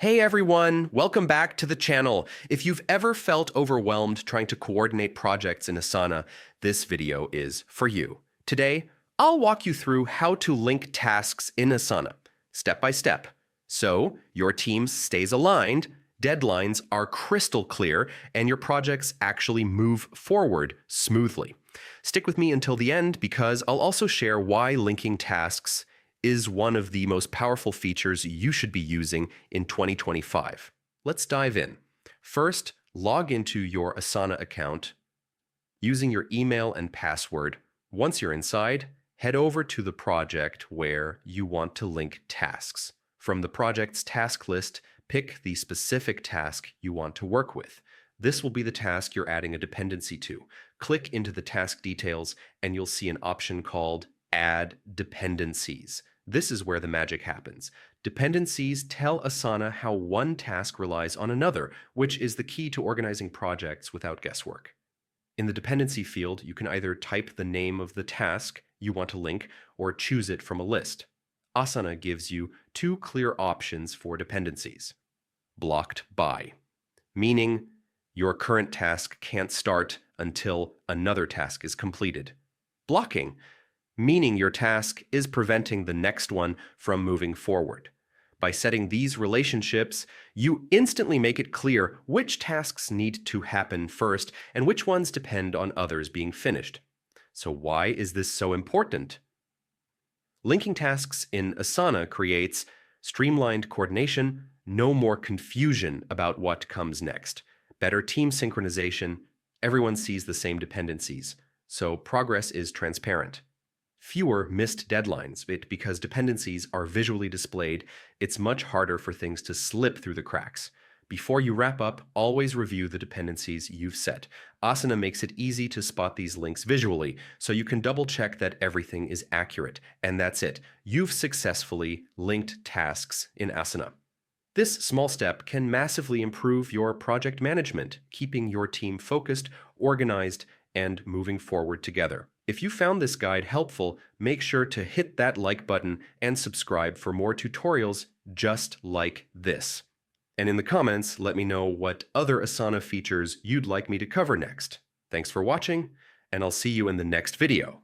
Hey everyone, welcome back to the channel. If you've ever felt overwhelmed trying to coordinate projects in Asana, this video is for you. Today, I'll walk you through how to link tasks in Asana, step by step, so your team stays aligned, deadlines are crystal clear, and your projects actually move forward smoothly. Stick with me until the end because I'll also share why linking tasks is one of the most powerful features you should be using in 2025. Let's dive in. First, log into your Asana account using your email and password. Once you're inside, head over to the project where you want to link tasks. From the project's task list, pick the specific task you want to work with. This will be the task you're adding a dependency to. Click into the task details and you'll see an option called Add Dependencies. This is where the magic happens. Dependencies tell Asana how one task relies on another, which is the key to organizing projects without guesswork. In the dependency field, you can either type the name of the task you want to link or choose it from a list. Asana gives you two clear options for dependencies. Blocked by, meaning your current task can't start until another task is completed. Blocking, meaning your task is preventing the next one from moving forward. By setting these relationships, you instantly make it clear which tasks need to happen first and which ones depend on others being finished. So why is this so important? Linking tasks in Asana creates streamlined coordination, no more confusion about what comes next, better team synchronization, everyone sees the same dependencies, so progress is transparent. Fewer missed deadlines, because dependencies are visually displayed, it's much harder for things to slip through the cracks. Before you wrap up, always review the dependencies you've set. Asana makes it easy to spot these links visually, so you can double-check that everything is accurate. And that's it. You've successfully linked tasks in Asana. This small step can massively improve your project management, keeping your team focused, organized, and moving forward together. If you found this guide helpful, make sure to hit that like button and subscribe for more tutorials just like this. And in the comments, let me know what other Asana features you'd like me to cover next. Thanks for watching, and I'll see you in the next video.